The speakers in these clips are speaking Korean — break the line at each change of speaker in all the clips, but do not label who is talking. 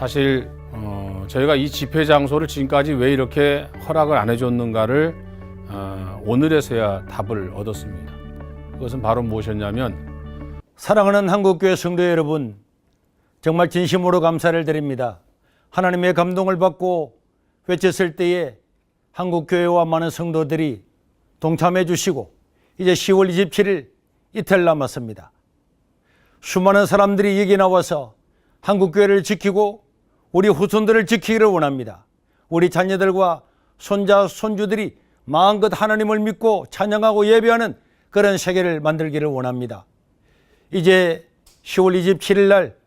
사실 저희가 이 집회 장소를 지금까지 왜 이렇게 허락을 안 해줬는가를 오늘에서야 답을 얻었습니다. 그것은 바로 무엇이었냐면,
사랑하는 한국교회 성도 여러분, 정말 진심으로 감사를 드립니다. 하나님의 감동을 받고 외쳤을 때에 한국교회와 많은 성도들이 동참해 주시고 이제 10월 27일 이틀 남았습니다. 수많은 사람들이 여기 나와서 한국교회를 지키고 우리 후손들을 지키기를 원합니다. 우리 자녀들과 손자, 손주들이 마음껏 하나님을 믿고 찬양하고 예배하는 그런 세계를 만들기를 원합니다. 이제 10월 27일 날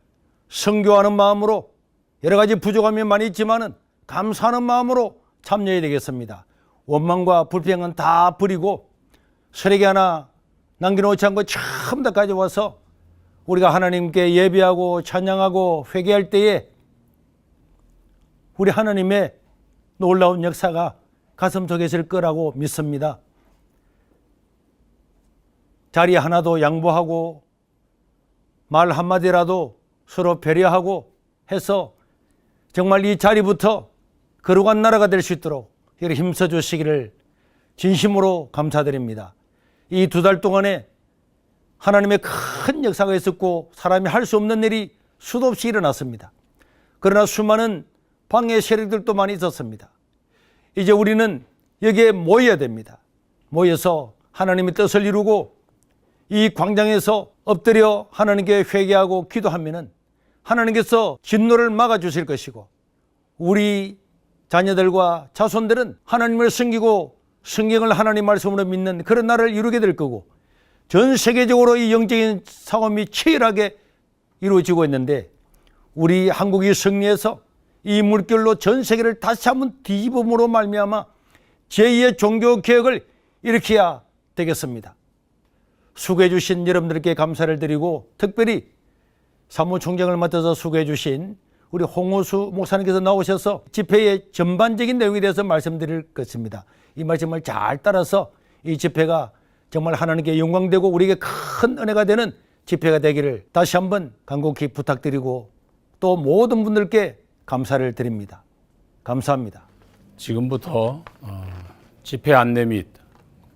선교하는 마음으로 여러 가지 부족함이 많이 있지만은 감사하는 마음으로 참여해야 되겠습니다. 원망과 불평은 다 버리고 쓰레기 하나 남겨놓지 않고 처음부터까지 와서 우리가 하나님께 예배하고 찬양하고 회개할 때에 우리 하나님의 놀라운 역사가 가슴속에 있을 거라고 믿습니다. 자리 하나도 양보하고 말 한마디라도 서로 배려하고 해서 정말 이 자리부터 거룩한 나라가 될 수 있도록 힘써 주시기를 진심으로 감사드립니다. 이 2달 동안에 하나님의 큰 역사가 있었고 사람이 할 수 없는 일이 수도 없이 일어났습니다. 그러나 수많은 방해 세력들도 많이 있었습니다. 이제 우리는 여기에 모여야 됩니다. 모여서 하나님의 뜻을 이루고 이 광장에서 엎드려 하나님께 회개하고 기도하면은 하나님께서 진노를 막아주실 것이고 우리 자녀들과 자손들은 하나님을 섬기고 성경을 하나님 말씀으로 믿는 그런 나라를 이루게 될 거고 전 세계적으로 이 영적인 싸움이 치열하게 이루어지고 있는데 우리 한국이 승리해서 이 물결로 전 세계를 다시 한번 뒤집음으로 말미암아 제2의 종교개혁을 일으켜야 되겠습니다. 수고해 주신 여러분들께 감사를 드리고 특별히 사무총장을 맡아서 수고해 주신 우리 홍호수 목사님께서 나오셔서 집회의 전반적인 내용에 대해서 말씀드릴 것입니다. 이 말씀을 잘 따라서 이 집회가 정말 하나님께 영광되고 우리에게 큰 은혜가 되는 집회가 되기를 다시 한번 간곡히 부탁드리고 또 모든 분들께 감사를 드립니다. 감사합니다.
지금부터 집회 안내 및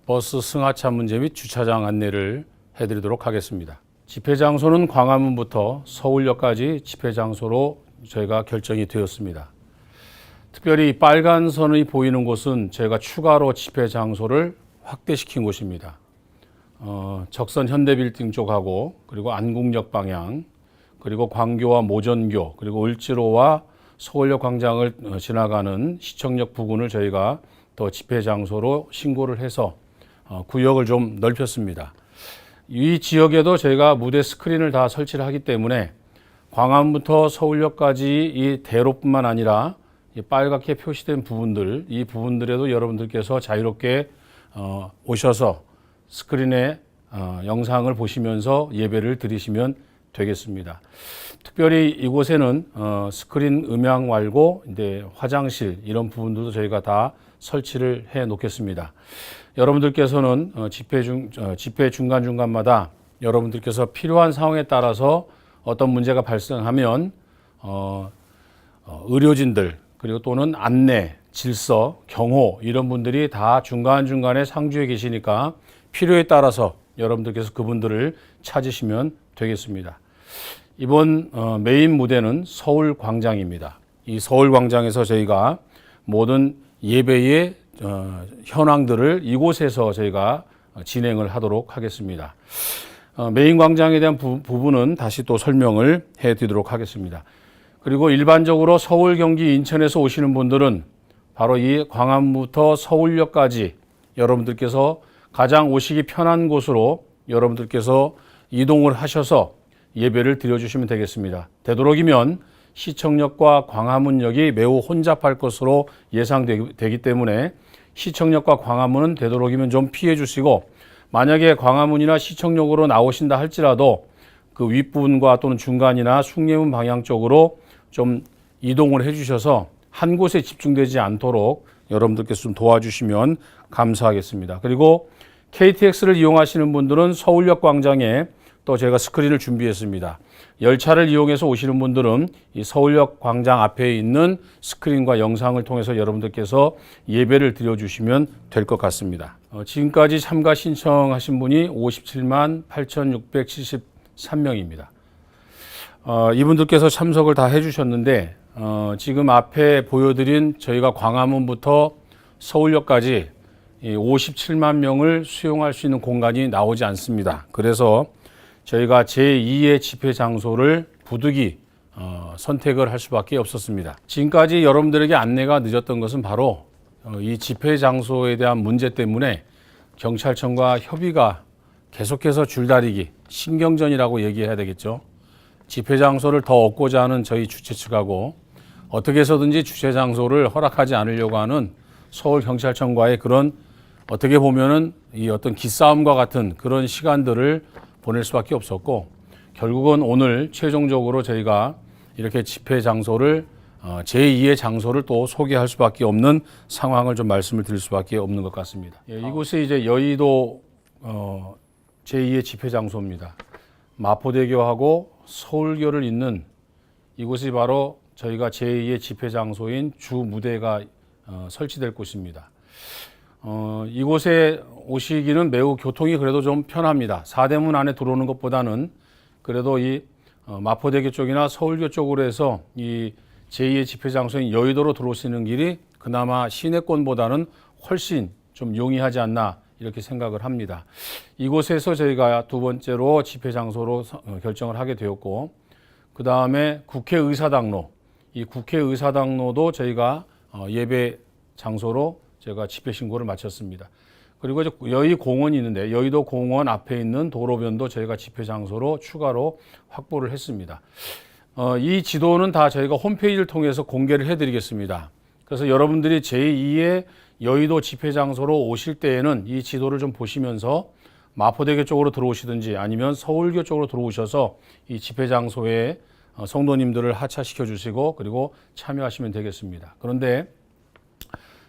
버스 승하차 문제 및 주차장 안내를 해드리도록 하겠습니다. 집회 장소는 광화문부터 서울역까지 집회 장소로 저희가 결정이 되었습니다. 특별히 빨간 선이 보이는 곳은 저희가 추가로 집회 장소를 확대시킨 곳입니다. 적선 현대빌딩 쪽하고 그리고 안국역 방향 그리고 광교와 모전교 그리고 을지로와 서울역 광장을 지나가는 시청역 부근을 저희가 더 집회 장소로 신고를 해서 구역을 좀 넓혔습니다. 이 지역에도 저희가 무대 스크린을 다 설치를 하기 때문에 광화문부터 서울역까지 이 대로뿐만 아니라 이 빨갛게 표시된 부분들, 이 부분들에도 여러분들께서 자유롭게 오셔서 스크린에 영상을 보시면서 예배를 드리시면 되겠습니다. 특별히 이곳에는 스크린 음향 말고 이제 화장실 이런 부분들도 저희가 다 설치를 해 놓겠습니다. 여러분들께서는 집회 중간중간마다 여러분들께서 필요한 상황에 따라서 어떤 문제가 발생하면 의료진들 그리고 또는 안내, 질서, 경호 이런 분들이 다 중간중간에 상주해 계시니까 필요에 따라서 여러분들께서 그분들을 찾으시면 되겠습니다. 이번 메인 무대는 서울 광장입니다. 이 서울 광장에서 저희가 모든 예배의 현황들을 이곳에서 저희가 진행을 하도록 하겠습니다. 메인 광장에 대한 부분은 다시 또 설명을 해드리도록 하겠습니다. 그리고 일반적으로 서울, 경기, 인천에서 오시는 분들은 바로 이 광화문부터 서울역까지 여러분들께서 가장 오시기 편한 곳으로 여러분들께서 이동을 하셔서 예배를 드려주시면 되겠습니다. 되도록이면 시청역과 광화문역이 매우 혼잡할 것으로 예상되기 때문에 시청역과 광화문은 되도록이면 좀 피해 주시고 만약에 광화문이나 시청역으로 나오신다 할지라도 그 윗부분과 또는 중간이나 숭례문 방향 쪽으로 좀 이동을 해 주셔서 한 곳에 집중되지 않도록 여러분들께서 좀 도와주시면 감사하겠습니다. 그리고 KTX를 이용하시는 분들은 서울역 광장에 또 제가 스크린을 준비했습니다. 열차를 이용해서 오시는 분들은 이 서울역 광장 앞에 있는 스크린과 영상을 통해서 여러분들께서 예배를 드려주시면 될 것 같습니다. 지금까지 참가 신청하신 분이 57만 8,673명입니다. 이분들께서 참석을 다 해주셨는데 지금 앞에 보여드린 저희가 광화문부터 서울역까지 57만 명을 수용할 수 있는 공간이 나오지 않습니다. 그래서 저희가 제2의 집회 장소를 부득이 선택을 할 수밖에 없었습니다. 지금까지 여러분들에게 안내가 늦었던 것은 바로 이 집회 장소에 대한 문제 때문에 경찰청과 협의가 계속해서 줄다리기, 신경전이라고 얘기해야 되겠죠. 집회 장소를 더 얻고자 하는 저희 주최 측하고 어떻게 해서든지 주최 장소를 허락하지 않으려고 하는 서울경찰청과의 그런 어떻게 보면은 이 어떤 기싸움과 같은 그런 시간들을 보낼 수밖에 없었고, 결국은 오늘 최종적으로 저희가 이렇게 집회 장소를 제2의 장소를 또 소개할 수밖에 없는 상황을 좀 말씀을 드릴 수밖에 없는 것 같습니다. 예, 이곳이 이제 여의도 제2의 집회 장소입니다. 마포대교하고 서울교를 잇는 이곳이 바로 저희가 제2의 집회 장소인 주 무대가 설치될 곳입니다. 이곳에 오시기는 매우 교통이 그래도 좀 편합니다. 사대문 안에 들어오는 것보다는 그래도 이 마포대교 쪽이나 서울교 쪽으로 해서 이 제2의 집회 장소인 여의도로 들어오시는 길이 그나마 시내권보다는 훨씬 좀 용이하지 않나 이렇게 생각을 합니다. 이곳에서 저희가 두 번째로 집회 장소로 결정을 하게 되었고, 그 다음에 국회의사당로, 이 국회의사당로도 저희가 예배 장소로 제가 집회 신고를 마쳤습니다. 그리고 이제 여의 공원이 있는데 여의도 공원 앞에 있는 도로변도 저희가 집회 장소로 추가로 확보를 했습니다. 이 지도는 다 저희가 홈페이지를 통해서 공개를 해드리겠습니다. 그래서 여러분들이 제2의 여의도 집회 장소로 오실 때에는 이 지도를 좀 보시면서 마포대교 쪽으로 들어오시든지 아니면 서울교 쪽으로 들어오셔서 이 집회 장소에 성도님들을 하차시켜 주시고 그리고 참여하시면 되겠습니다. 그런데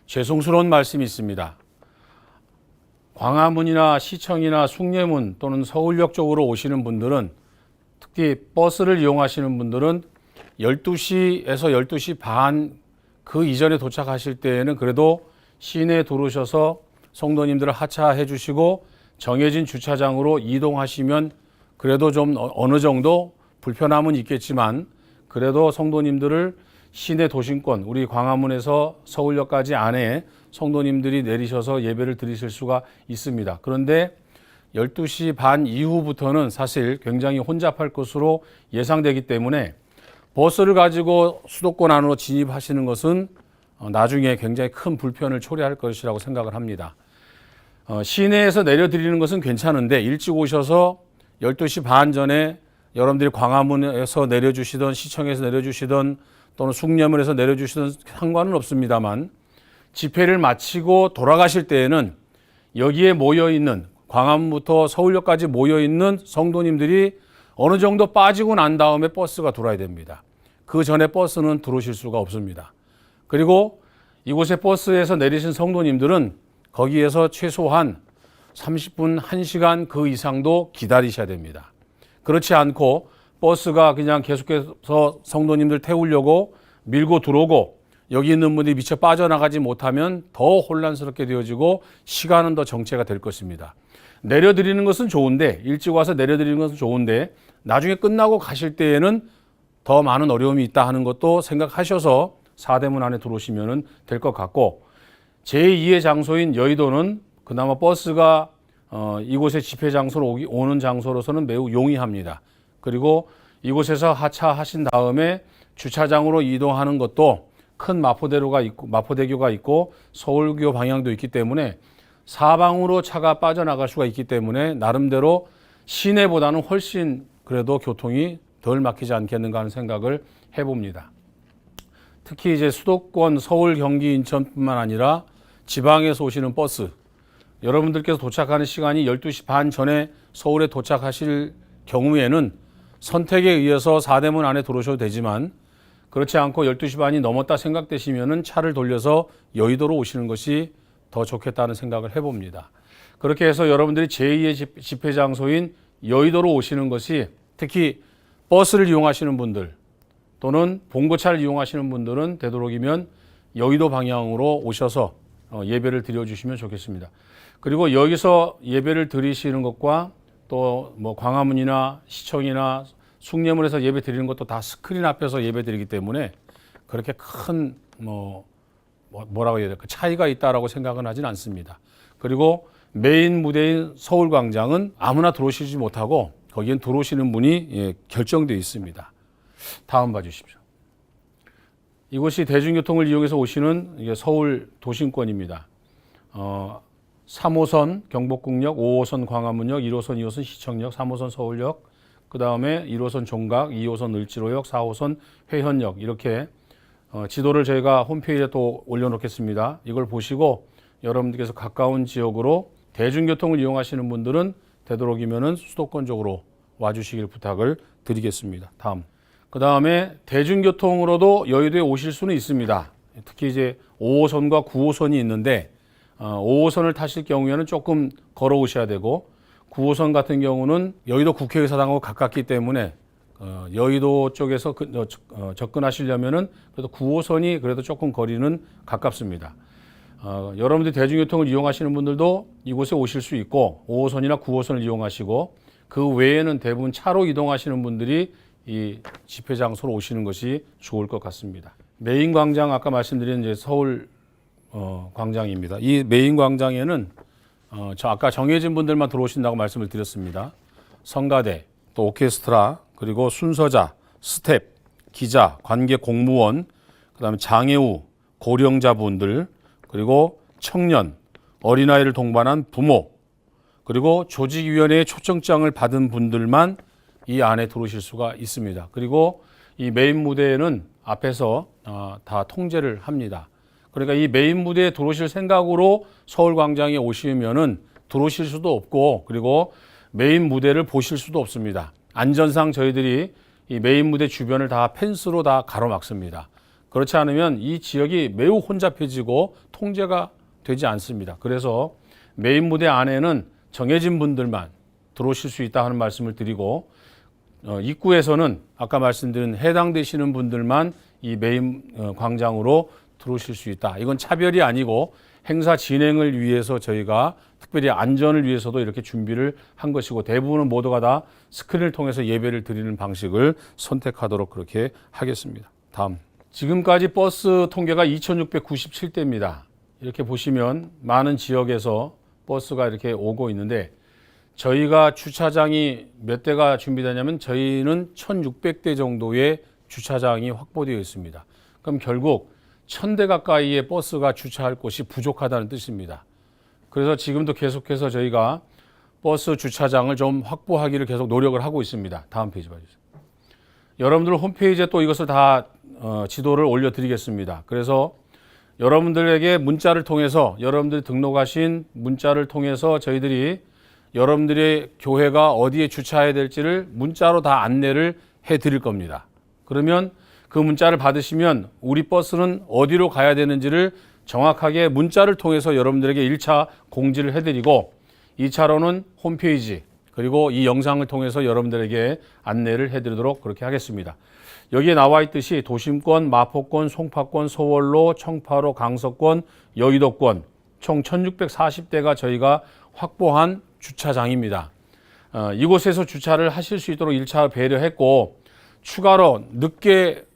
죄송스러운 말씀이 있습니다. 광화문이나 시청이나 숭례문 또는 서울역 쪽으로 오시는 분들은, 특히 버스를 이용하시는 분들은 12시에서 12시 반 그 이전에 도착하실 때에는 그래도 시내에 들어오셔서 성도님들을 하차해 주시고 정해진 주차장으로 이동하시면 그래도 좀 어느 정도 불편함은 있겠지만 그래도 성도님들을 시내 도심권, 우리 광화문에서 서울역까지 안에 성도님들이 내리셔서 예배를 드리실 수가 있습니다. 그런데 12시 반 이후부터는 사실 굉장히 혼잡할 것으로 예상되기 때문에 버스를 가지고 수도권 안으로 진입하시는 것은 나중에 굉장히 큰 불편을 초래할 것이라고 생각을 합니다. 시내에서 내려드리는 것은 괜찮은데 일찍 오셔서 12시 반 전에 여러분들이 광화문에서 내려주시던 시청에서 내려주시던 또는 숭례문에서 내려주시던 상관은 없습니다만 집회를 마치고 돌아가실 때에는 여기에 모여있는 광화문부터 서울역까지 모여있는 성도님들이 어느 정도 빠지고 난 다음에 버스가 들어와야 됩니다. 그 전에 버스는 들어오실 수가 없습니다. 그리고 이곳에 버스에서 내리신 성도님들은 거기에서 최소한 30분, 1시간 그 이상도 기다리셔야 됩니다. 그렇지 않고 버스가 그냥 계속해서 성도님들 태우려고 밀고 들어오고 여기 있는 분이 미처 빠져나가지 못하면 더 혼란스럽게 되어지고 시간은 더 정체가 될 것입니다. 내려드리는 것은 좋은데, 일찍 와서 내려드리는 것은 좋은데 나중에 끝나고 가실 때에는 더 많은 어려움이 있다 하는 것도 생각하셔서 사대문 안에 들어오시면 될 것 같고, 제2의 장소인 여의도는 그나마 버스가 이곳의 집회 장소로 오는 장소로서는 매우 용이합니다. 그리고 이곳에서 하차하신 다음에 주차장으로 이동하는 것도 큰 마포대교가 있고 서울교 방향도 있기 때문에 사방으로 차가 빠져나갈 수가 있기 때문에 나름대로 시내보다는 훨씬 그래도 교통이 덜 막히지 않겠는가 하는 생각을 해봅니다. 특히 이제 수도권 서울, 경기, 인천뿐만 아니라 지방에서 오시는 버스, 여러분들께서 도착하는 시간이 12시 반 전에 서울에 도착하실 경우에는 선택에 의해서 사대문 안에 들어오셔도 되지만 그렇지 않고 12시 반이 넘었다 생각되시면은 차를 돌려서 여의도로 오시는 것이 더 좋겠다는 생각을 해봅니다. 그렇게 해서 여러분들이 제2의 집회 장소인 여의도로 오시는 것이 특히 버스를 이용하시는 분들 또는 봉고차를 이용하시는 분들은 되도록이면 여의도 방향으로 오셔서 예배를 드려주시면 좋겠습니다. 그리고 여기서 예배를 드리시는 것과 또 뭐 광화문이나 시청이나 숭례문에서 예배 드리는 것도 다 스크린 앞에서 예배 드리기 때문에 그렇게 큰 뭐라고 해야 될까 차이가 있다라고 생각은 하진 않습니다. 그리고 메인 무대인 서울광장은 아무나 들어오시지 못하고 거기엔 들어오시는 분이 결정되어 있습니다. 다음 봐주십시오. 이곳이 대중교통을 이용해서 오시는 서울 도심권입니다. 3호선 경복궁역, 5호선 광화문역, 1호선, 2호선 시청역, 3호선 서울역, 그 다음에 1호선 종각, 2호선 을지로역, 4호선 회현역 이렇게 지도를 저희가 홈페이지에 또 올려놓겠습니다. 이걸 보시고 여러분들께서 가까운 지역으로 대중교통을 이용하시는 분들은 되도록이면은 수도권 쪽으로 와주시길 부탁을 드리겠습니다. 다음. 그 다음에 대중교통으로도 여의도에 오실 수는 있습니다. 특히 이제 5호선과 9호선이 있는데 5호선을 타실 경우에는 조금 걸어오셔야 되고 9호선 같은 경우는 여의도 국회의사당하고 가깝기 때문에 여의도 쪽에서 접근하시려면은 그래도 9호선이 그래도 조금 거리는 가깝습니다. 여러분들 대중교통을 이용하시는 분들도 이곳에 오실 수 있고 5호선이나 9호선을 이용하시고 그 외에는 대부분 차로 이동하시는 분들이 이 집회 장소로 오시는 것이 좋을 것 같습니다. 메인 광장 아까 말씀드린 이제 서울 광장입니다. 이 메인 광장에는 아까 정해진 분들만 들어오신다고 말씀을 드렸습니다. 성가대, 또 오케스트라, 그리고 순서자, 스텝, 기자, 관객 공무원, 그다음에 장애우, 고령자분들, 그리고 청년, 어린아이를 동반한 부모, 그리고 조직위원회의 초청장을 받은 분들만 이 안에 들어오실 수가 있습니다. 그리고 이 메인 무대에는 앞에서 다 통제를 합니다. 그러니까 이 메인 무대에 들어오실 생각으로 서울광장에 오시면은 들어오실 수도 없고 그리고 메인 무대를 보실 수도 없습니다. 안전상 저희들이 이 메인 무대 주변을 다 펜스로 다 가로막습니다. 그렇지 않으면 이 지역이 매우 혼잡해지고 통제가 되지 않습니다. 그래서 메인 무대 안에는 정해진 분들만 들어오실 수 있다 하는 말씀을 드리고 입구에서는 아까 말씀드린 해당되시는 분들만 이 메인 광장으로 들어오실 수 있다. 이건 차별이 아니고 행사 진행을 위해서 저희가 특별히 안전을 위해서도 이렇게 준비를 한 것이고 대부분은 모두가 다 스크린을 통해서 예배를 드리는 방식을 선택하도록 그렇게 하겠습니다. 다음. 지금까지 버스 통계가 2,697대입니다. 이렇게 보시면 많은 지역에서 버스가 이렇게 오고 있는데 저희가 주차장이 몇 대가 준비되냐면 저희는 1,600대 정도의 주차장이 확보되어 있습니다. 그럼 결국 1,000대 가까이의 버스가 주차할 곳이 부족하다는 뜻입니다. 그래서 지금도 계속해서 저희가 버스 주차장을 좀 확보하기를 계속 노력을 하고 있습니다. 다음 페이지 봐주세요. 여러분들 홈페이지에 또 이것을 다 지도를 올려드리겠습니다. 그래서 여러분들에게 문자를 통해서 여러분들이 등록하신 문자를 통해서 저희들이 여러분들의 교회가 어디에 주차해야 될지를 문자로 다 안내를 해드릴 겁니다. 그러면 그 문자를 받으시면 우리 버스는 어디로 가야 되는지를 정확하게 문자를 통해서 여러분들에게 1차 공지를 해드리고 2차로는 홈페이지 그리고 이 영상을 통해서 여러분들에게 안내를 해드리도록 그렇게 하겠습니다. 여기에 나와 있듯이 도심권, 마포권, 송파권, 서월로, 청파로, 강서권, 여의도권 총 1,640대가 저희가 확보한 주차장입니다. 이곳에서 주차를 하실 수 있도록 1차 배려했고 추가로 늦게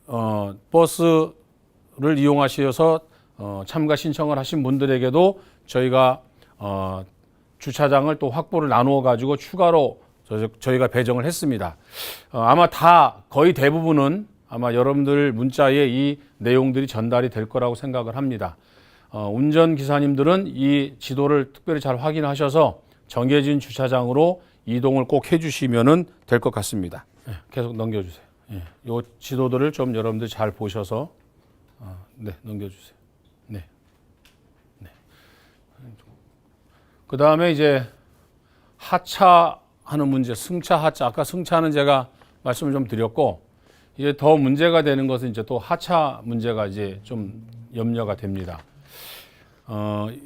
버스를 이용하셔서 참가 신청을 하신 분들에게도 저희가 주차장을 또 확보를 나누어 가지고 추가로 저희가 배정을 했습니다. 아마 다 거의 대부분은 아마 여러분들 문자에 이 내용들이 전달이 될 거라고 생각을 합니다. 운전기사님들은 이 지도를 특별히 잘 확인하셔서 정해진 주차장으로 이동을 꼭 해주시면 될 것 같습니다. 계속 넘겨주세요. 이 지도들을 좀 여러분들 잘 보셔서 넘겨주세요. 네. 그 다음에 이제 하차하는 문제, 승차, 하차. 아까 승차는 제가 말씀을 좀 드렸고 이제 더 문제가 되는 것은 이제 또 하차 문제가 이제 좀 염려가 됩니다.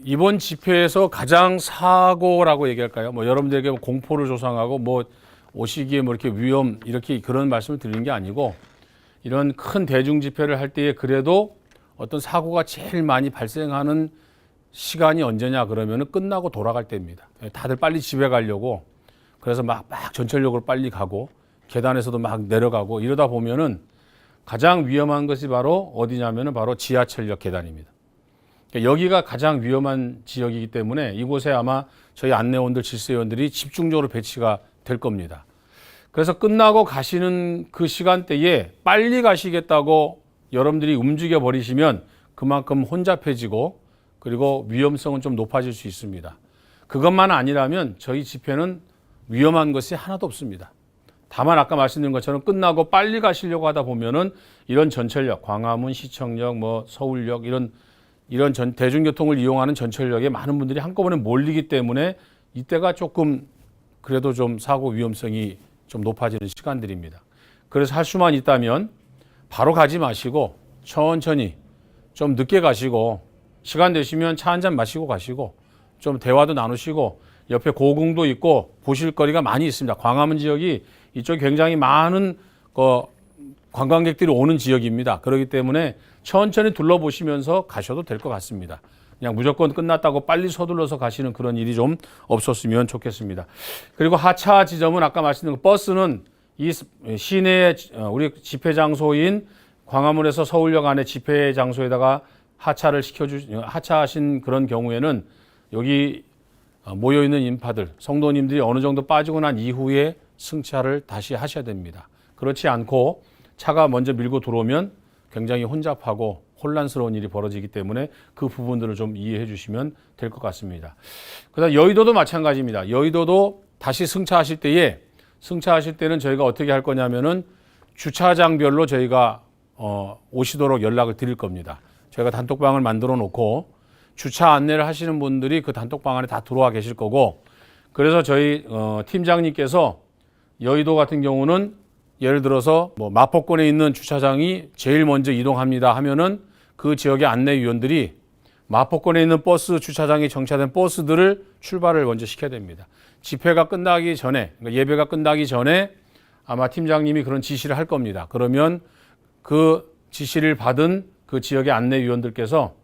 이번 집회에서 가장 사고라고 얘기할까요? 뭐 여러분들에게 공포를 조성하고 뭐 오시기에 뭐 이렇게 위험 이렇게 그런 말씀을 드리는 게 아니고 이런 큰 대중 집회를 할 때에 그래도 어떤 사고가 제일 많이 발생하는 시간이 언제냐 그러면은 끝나고 돌아갈 때입니다. 다들 빨리 집에 가려고 그래서 막 전철역으로 빨리 가고 계단에서도 막 내려가고 이러다 보면은 가장 위험한 것이 바로 어디냐면은 바로 지하철역 계단입니다. 그러니까 여기가 가장 위험한 지역이기 때문에 이곳에 아마 저희 안내원들, 질서위원들이 집중적으로 배치가 될 겁니다. 그래서 끝나고 가시는 그 시간대에 빨리 가시겠다고 여러분들이 움직여 버리시면 그만큼 혼잡해지고 그리고 위험성은 좀 높아질 수 있습니다. 그것만 아니라면 저희 집회는 위험한 것이 하나도 없습니다. 다만 아까 말씀드린 것처럼 끝나고 빨리 가시려고 하다 보면은 이런 전철역, 광화문, 시청역, 뭐 서울역 이런 대중교통을 이용하는 전철역에 많은 분들이 한꺼번에 몰리기 때문에 이때가 조금 그래도 좀 사고 위험성이 좀 높아지는 시간들입니다. 그래서 할 수만 있다면 바로 가지 마시고 천천히 좀 늦게 가시고 시간 되시면 차 한 잔 마시고 가시고 좀 대화도 나누시고 옆에 고궁도 있고 보실 거리가 많이 있습니다. 광화문 지역이 이쪽에 굉장히 많은 관광객들이 오는 지역입니다. 그렇기 때문에 천천히 둘러보시면서 가셔도 될 것 같습니다. 그냥 무조건 끝났다고 빨리 서둘러서 가시는 그런 일이 좀 없었으면 좋겠습니다. 그리고 하차 지점은 아까 말씀드린 버스는 이 시내 우리 집회 장소인 광화문에서 서울역 안에 집회 장소에다가 하차하신 그런 경우에는 여기 모여 있는 인파들, 성도님들이 어느 정도 빠지고 난 이후에 승차를 다시 하셔야 됩니다. 그렇지 않고 차가 먼저 밀고 들어오면 굉장히 혼잡하고 혼란스러운 일이 벌어지기 때문에 그 부분들을 좀 이해해 주시면 될 것 같습니다. 그다음 여의도도 마찬가지입니다. 여의도도 다시 승차하실 때는 저희가 어떻게 할 거냐면은 주차장별로 저희가 오시도록 연락을 드릴 겁니다. 저희가 단톡방을 만들어 놓고 주차 안내를 하시는 분들이 그 단톡방 안에 다 들어와 계실 거고 그래서 저희 팀장님께서 여의도 같은 경우는 예를 들어서 뭐 마포권에 있는 주차장이 제일 먼저 이동합니다 하면은 그 지역의 안내위원들이 마포권에 있는 버스 주차장에 정차된 버스들을 출발을 먼저 시켜야 됩니다. 집회가 끝나기 전에 그러니까 예배가 끝나기 전에 아마 팀장님이 그런 지시를 할 겁니다. 그러면 그 지시를 받은 그 지역의 안내위원들께서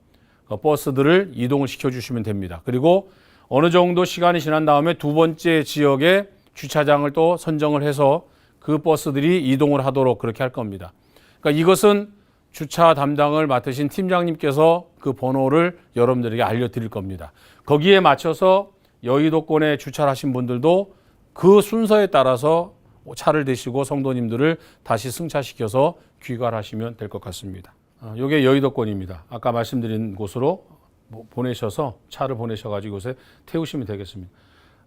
버스들을 이동을 시켜주시면 됩니다. 그리고 어느 정도 시간이 지난 다음에 두 번째 지역에 주차장을 또 선정을 해서 그 버스들이 이동을 하도록 그렇게 할 겁니다. 그러니까 이것은 주차 담당을 맡으신 팀장님께서 그 번호를 여러분들에게 알려드릴 겁니다. 거기에 맞춰서 여의도권에 주차를 하신 분들도 그 순서에 따라서 차를 대시고 성도님들을 다시 승차시켜서 귀가하시면 될 것 같습니다. 이게 여의도권입니다. 아까 말씀드린 곳으로 보내셔서 차를 보내셔가지고 이곳에 태우시면 되겠습니다.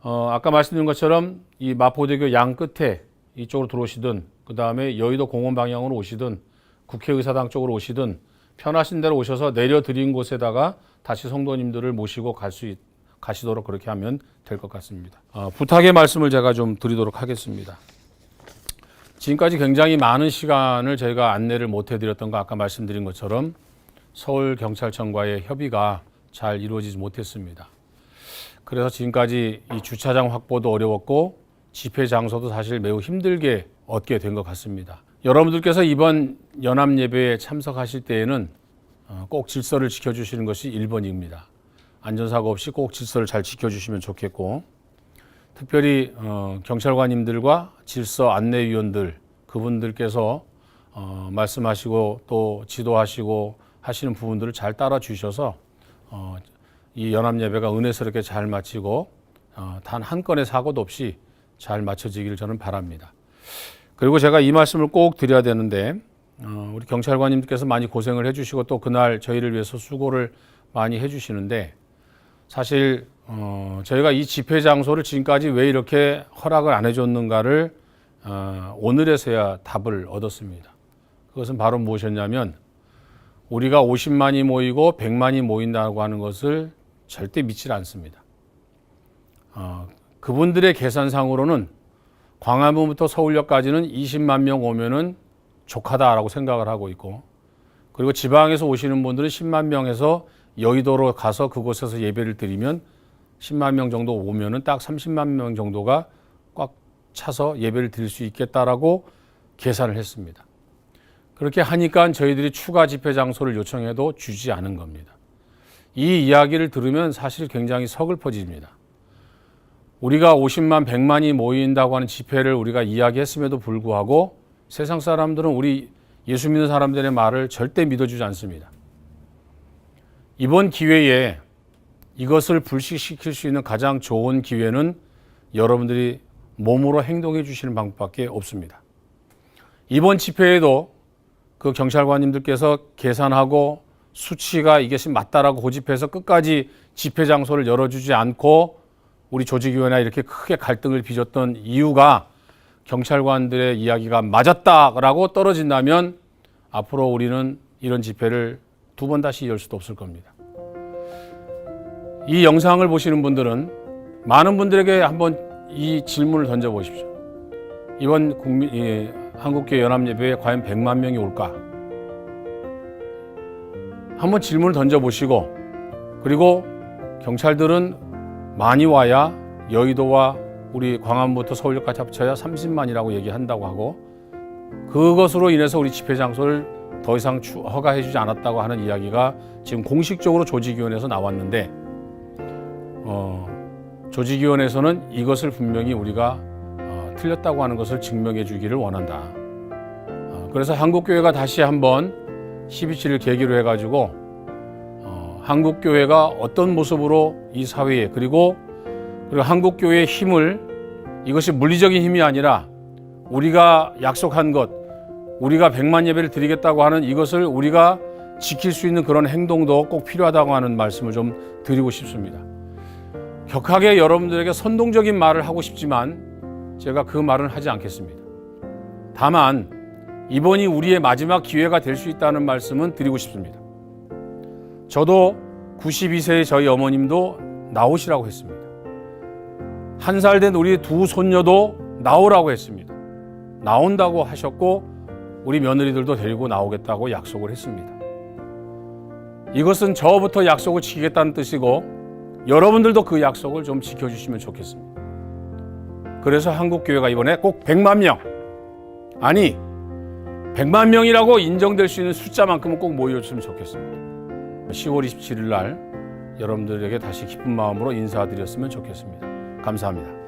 아까 말씀드린 것처럼 이 마포대교 양 끝에 이쪽으로 들어오시든 그 다음에 여의도 공원 방향으로 오시든 국회의사당 쪽으로 오시든 편하신 대로 오셔서 내려드린 곳에다가 다시 성도님들을 모시고 가시도록 그렇게 하면 될 것 같습니다. 부탁의 말씀을 제가 좀 드리도록 하겠습니다. 지금까지 굉장히 많은 시간을 저희가 안내를 못 해드렸던 거 아까 말씀드린 것처럼 서울경찰청과의 협의가 잘 이루어지지 못했습니다. 그래서 지금까지 이 주차장 확보도 어려웠고 집회 장소도 사실 매우 힘들게 얻게 된 것 같습니다. 여러분들께서 이번 연합예배에 참석하실 때에는 꼭 질서를 지켜주시는 것이 1번입니다. 안전사고 없이 꼭 질서를 잘 지켜주시면 좋겠고 특별히 경찰관님들과 질서 안내위원들 그분들께서 말씀하시고 또 지도하시고 하시는 부분들을 잘 따라 주셔서 이 연합예배가 은혜스럽게 잘 마치고 단 한 건의 사고도 없이 잘 마쳐지기를 저는 바랍니다. 그리고 제가 이 말씀을 꼭 드려야 되는데 우리 경찰관님들께서 많이 고생을 해주시고 또 그날 저희를 위해서 수고를 많이 해주시는데 사실 저희가 이 집회 장소를 지금까지 왜 이렇게 허락을 안 해줬는가를 오늘에서야 답을 얻었습니다. 그것은 바로 무엇이었냐면 우리가 50만이 모이고 100만이 모인다고 하는 것을 절대 믿지 않습니다. 그분들의 계산상으로는 광화문부터 서울역까지는 20만 명 오면은 족하다라고 생각을 하고 있고 그리고 지방에서 오시는 분들은 10만 명에서 여의도로 가서 그곳에서 예배를 드리면 10만 명 정도 오면은 딱 30만 명 정도가 꽉 차서 예배를 드릴 수 있겠다라고 계산을 했습니다. 그렇게 하니까 저희들이 추가 집회 장소를 요청해도 주지 않은 겁니다. 이 이야기를 들으면 사실 굉장히 서글퍼집니다. 우리가 50만, 100만이 모인다고 하는 집회를 우리가 이야기했음에도 불구하고 세상 사람들은 우리 예수 믿는 사람들의 말을 절대 믿어주지 않습니다. 이번 기회에 이것을 불식시킬 수 있는 가장 좋은 기회는 여러분들이 몸으로 행동해 주시는 방법밖에 없습니다. 이번 집회에도 그 경찰관님들께서 계산하고 수치가 이것이 맞다라고 고집해서 끝까지 집회 장소를 열어주지 않고 우리 조직위원회가 이렇게 크게 갈등을 빚었던 이유가 경찰관들의 이야기가 맞았다라고 떨어진다면 앞으로 우리는 이런 집회를 두 번 다시 열 수도 없을 겁니다. 이 영상을 보시는 분들은 많은 분들에게 한번 이 질문을 던져보십시오. 이번 한국교회 연합예배에 과연 100만 명이 올까? 한번 질문을 던져보시고, 그리고 경찰들은 많이 와야 여의도와 우리 광화문부터 서울역까지 합쳐야 30만이라고 얘기한다고 하고, 그것으로 인해서 우리 집회 장소를 더 이상 허가해 주지 않았다고 하는 이야기가 지금 공식적으로 조직위원회에서 나왔는데, 조직위원회에서는 이것을 분명히 우리가 틀렸다고 하는 것을 증명해 주기를 원한다. 그래서 한국교회가 다시 한번 12.7을 계기로 해가지고 한국교회가 어떤 모습으로 이 사회에 그리고 한국교회의 힘을, 이것이 물리적인 힘이 아니라 우리가 약속한 것, 우리가 100만 예배를 드리겠다고 하는 이것을 우리가 지킬 수 있는 그런 행동도 꼭 필요하다고 하는 말씀을 좀 드리고 싶습니다. 격하게 여러분들에게 선동적인 말을 하고 싶지만 제가 그 말은 하지 않겠습니다. 다만 이번이 우리의 마지막 기회가 될 수 있다는 말씀은 드리고 싶습니다. 저도 92세의 저희 어머님도 나오시라고 했습니다. 1살 된 우리 두 손녀도 나오라고 했습니다. 나온다고 하셨고 우리 며느리들도 데리고 나오겠다고 약속을 했습니다. 이것은 저부터 약속을 지키겠다는 뜻이고 여러분들도 그 약속을 좀 지켜주시면 좋겠습니다. 그래서 한국교회가 이번에 꼭 100만 명, 아니 100만 명이라고 인정될 수 있는 숫자만큼은 꼭 모여줬으면 좋겠습니다. 10월 27일 날 여러분들에게 다시 기쁜 마음으로 인사드렸으면 좋겠습니다. 감사합니다.